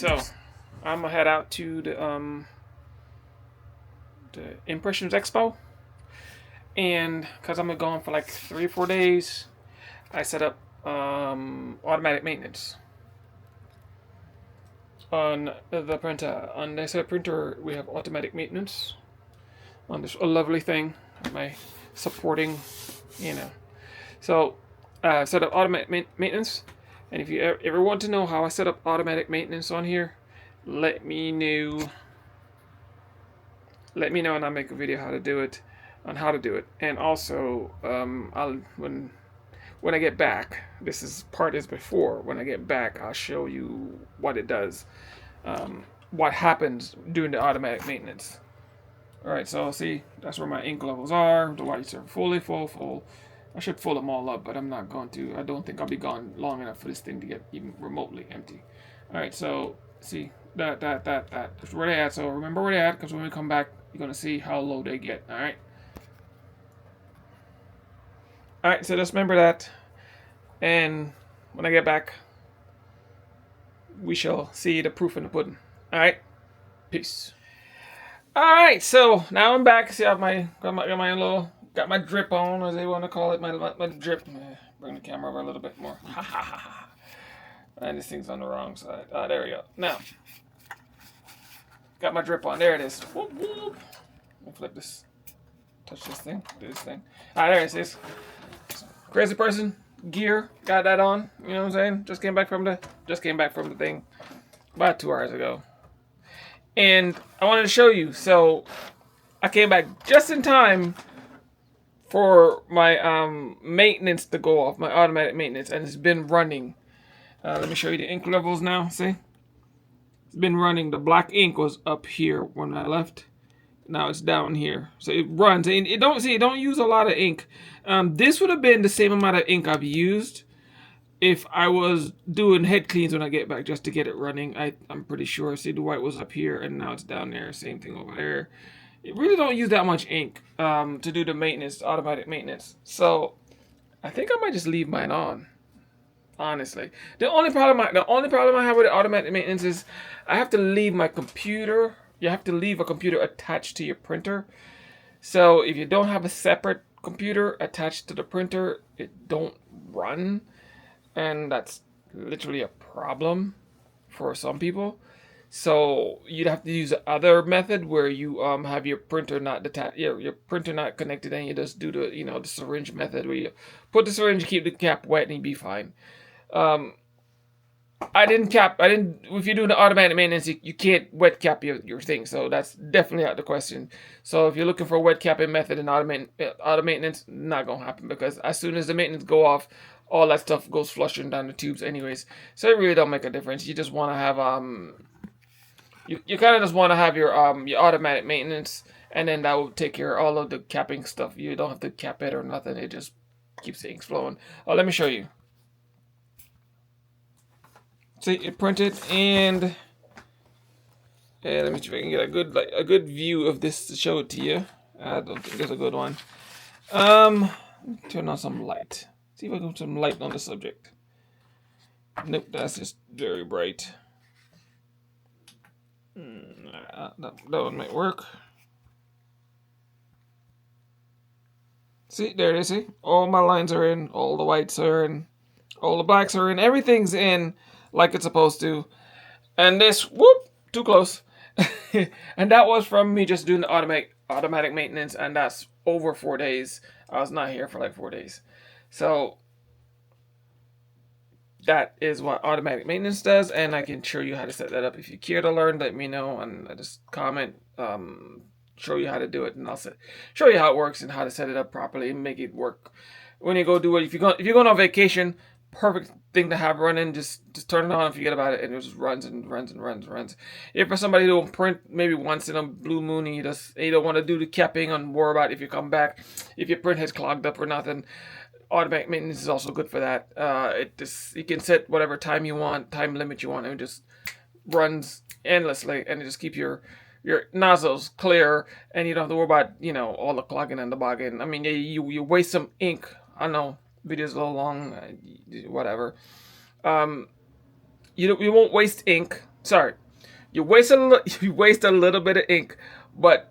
So I'm gonna head out to the Impressions Expo, and because I'm gonna go on for like 3 or 4 days, I set up automatic maintenance on the printer. On this printer, we have automatic maintenance on this lovely thing. My supporting, you know. So set up automatic maintenance, and if you ever want to know how I set up automatic maintenance on here, let me know. Let me know, and I'll make a video how to do it, on how to do it. And also, I'll when I get back, part is before. When I get back, I'll show you what it does, what happens during the automatic maintenance. All right, so see, that's where my ink levels are. The lights are fully full. I should fill them all up, but I'm not going to. I don't think I'll be gone long enough for this thing to get even remotely empty. All right, so see that. That's where they at. So remember where they at, because when we come back, you're gonna see how low they get. All right. All right. So just remember that, and when I get back, we shall see the proof in the pudding. All right. Peace. All right. So now I'm back. See, I have got my drip on, as they want to call it, my drip. Bring the camera over a little bit more. Ha ha ha ha. And this thing's on the wrong side. Ah, there we go. Now, got my drip on. There it is. Whoop, whoop. Let me flip this. Touch this thing. Do this thing. Ah, there it is. Crazy person gear. Got that on. You know what I'm saying? Just came back from the thing about 2 hours ago. And I wanted to show you. So I came back just in time for my maintenance to go off, my automatic maintenance, and it's been running. Let me show you the ink levels now. See, it's been running. The black ink was up here when I left. Now it's down here, so it runs. And it don't use a lot of ink. This would have been the same amount of ink I've used if I was doing head cleans when I get back, just to get it running. I'm pretty sure. See, the white was up here, and now it's down there. Same thing over there. It really don't use that much ink to do the maintenance, automatic maintenance. So I think I might just leave mine on. Honestly, the only problem I have with the automatic maintenance is I have to leave my computer. You have to leave a computer attached to your printer. So if you don't have a separate computer attached to the printer, it don't run, and that's literally a problem for some people. So you'd have to use the other method where you have your printer not detached, your printer not connected, and you just do the syringe method where you put the syringe, keep the cap wet, and you'd be fine. If you're doing the automatic maintenance, you can't wet cap your thing, so that's definitely out of the question. So if you're looking for a wet capping method in auto maintenance, not gonna happen, because as soon as the maintenance go off, all that stuff goes flushing down the tubes anyways. So it really don't make a difference. You just want to have you kind of just want to have your automatic maintenance, and then that will take care of all of the capping stuff. You don't have to cap it or nothing. It just keeps the ink flowing. Oh, let me show you. See, it printed, and let me see if I can get a good view of this to show it to you. I don't think there's a good one. Turn on some light. See if I can put some light on the subject. Nope, that's just very bright. That one might work. See, there it is. See, all my lines are in, all the whites are in, all the blacks are in, everything's in like it's supposed to. And this, whoop, too close. And that was from me just doing the automatic maintenance, and that's over 4 days. I was not here for like 4 days. So that is what automatic maintenance does, and I can show you how to set that up. If you care to learn, let me know, and I just comment, show you how to do it, and I'll show you how it works and how to set it up properly and make it work when you go do it. If you're going on vacation, perfect thing to have running. Just turn it on and forget about it, and it just runs and runs and runs and runs. If for somebody who will print maybe once in a blue moon, and you don't want to do the capping and worry about if you come back, if your print has clogged up or nothing, automatic maintenance is also good for that. You can set whatever time you want, time limit you want, and it just runs endlessly, and it just keeps your nozzles clear, and you don't have to worry about all the clogging and the bogging. I mean, you waste some ink. I know video's a little long, whatever. You won't waste ink Sorry, you waste a little, you waste a little bit of ink, but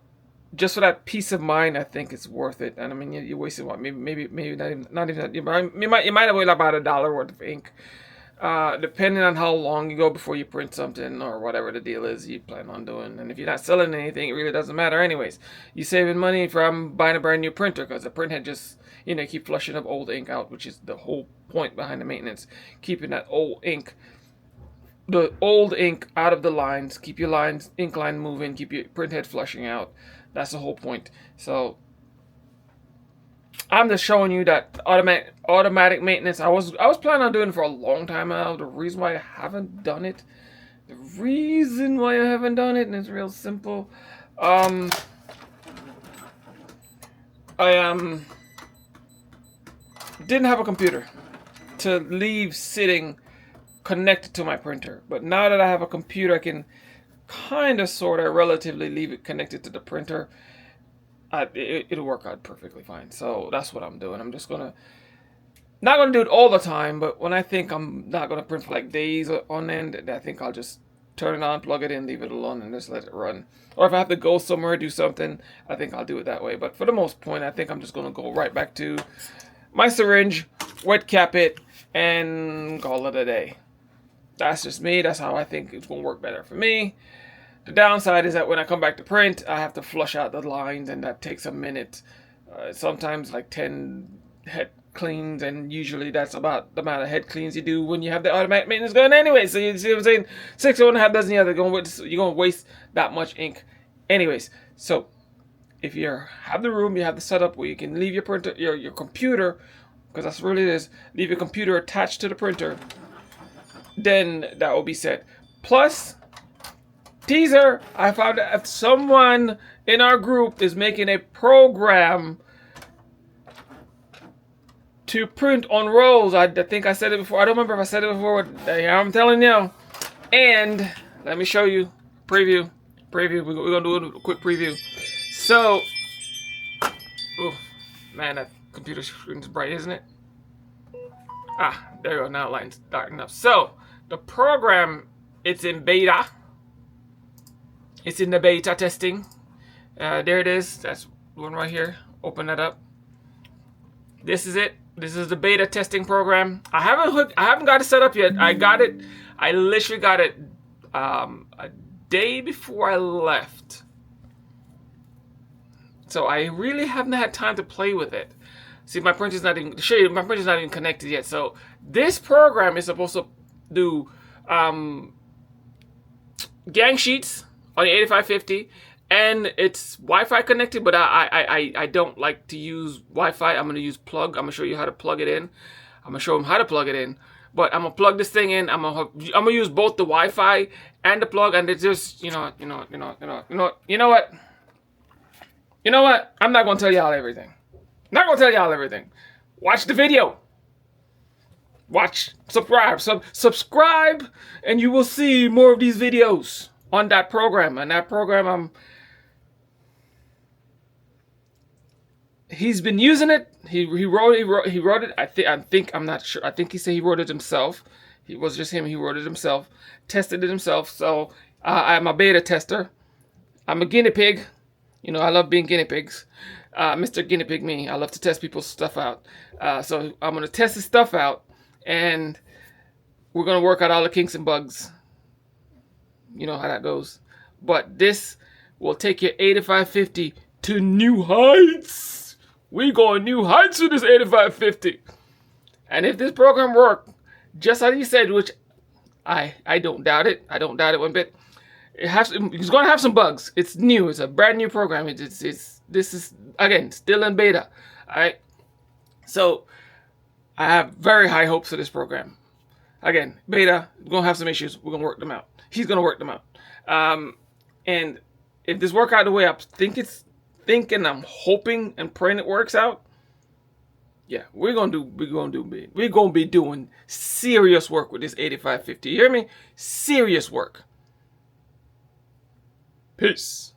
just for that peace of mind, I think it's worth it. And I mean, you wasted what, maybe not even that. You might have wasted about $1 worth of ink, depending on how long you go before you print something or whatever the deal is you plan on doing. And if you're not selling anything, it really doesn't matter anyways. You're saving money from buying a brand new printer because the printhead just, you know, keep flushing up old ink out, which is the whole point behind the maintenance, keeping that old ink. The old ink out of the lines, keep your lines, ink line moving, keep your printhead flushing out. That's the whole point. So I'm just showing you that automatic maintenance. I was planning on doing it for a long time now. The reason why I haven't done it, and it's real simple. I didn't have a computer to leave sitting connected to my printer, but now that I have a computer, I can kind of sort of relatively leave it connected to the printer. It'll work out perfectly fine. So that's what I'm doing. I'm just not gonna do it all the time, but when I think I'm not gonna print for like days on end, I think I'll just turn it on, plug it in, leave it alone, and just let it run. Or if I have to go somewhere, do something, I think I'll do it that way. But for the most part, I think I'm just gonna go right back to my syringe, wet cap it, and call it a day. That's just me. That's how I think it's going to work better for me. The downside is that when I come back to print, I have to flush out the lines, and that takes a minute. Sometimes like 10 head cleans, and usually that's about the amount of head cleans you do when you have the automatic maintenance going anyway. So you see what I'm saying? 6 or 1.5 dozen the other. You're going to waste that much ink anyways. So if you have the room, you have the setup where you can leave your printer, your computer, because that's really it is, leave your computer attached to the printer, then that will be set. Plus, teaser, I found that if someone in our group is making a program to print on rolls. I think I said it before. I don't remember if I said it before. I'm telling you. And let me show you. Preview. We're going to do a quick preview. So, oh, man, that computer screen is bright, isn't it? Ah, there you go. Now line's dark enough. So, the program, it's in beta. It's in the beta testing. There it is. That's one right here. Open that up. This is it. This is the beta testing program. I haven't got it set up yet. I got it. I literally got it a day before I left. So I really haven't had time to play with it. See, my printer's not even, to show you, my printer's not even connected yet. So this program is supposed to do gang sheets on the 8550, and it's Wi-Fi connected, but I don't like to use Wi-Fi. I'm going to use plug. I'm going to show you how to plug it in. I'm going to show them how to plug it in. But I'm going to plug this thing in. I'm going to use both the Wi-Fi and the plug, and it's just, you know what? I'm not going to tell y'all everything. Not going to tell y'all everything. Watch the video. Watch, subscribe, and you will see more of these videos on that program. And that program, he's been using it. He wrote it. I'm not sure. I think he said he wrote it himself. It was just him. He wrote it himself, tested it himself. So I'm a beta tester. I'm a guinea pig. You know, I love being guinea pigs. Mr. Guinea Pig me. I love to test people's stuff out. So I'm going to test his stuff out, and we're going to work out all the kinks and bugs. You know how that goes. But this will take your 8550 to new heights. We going new heights with this 8550. And if this program worked, just like he said, which I don't doubt it. I don't doubt it one bit. It's going to have some bugs. It's new. It's a brand new program. This is, again, still in beta. All right. So I have very high hopes for this program. Again, beta, we're going to have some issues. We're going to work them out. He's going to work them out. And if this works out the way I'm thinking, I'm hoping and praying it works out, yeah, we're going to be doing serious work with this 8550. You hear me? Serious work. Peace.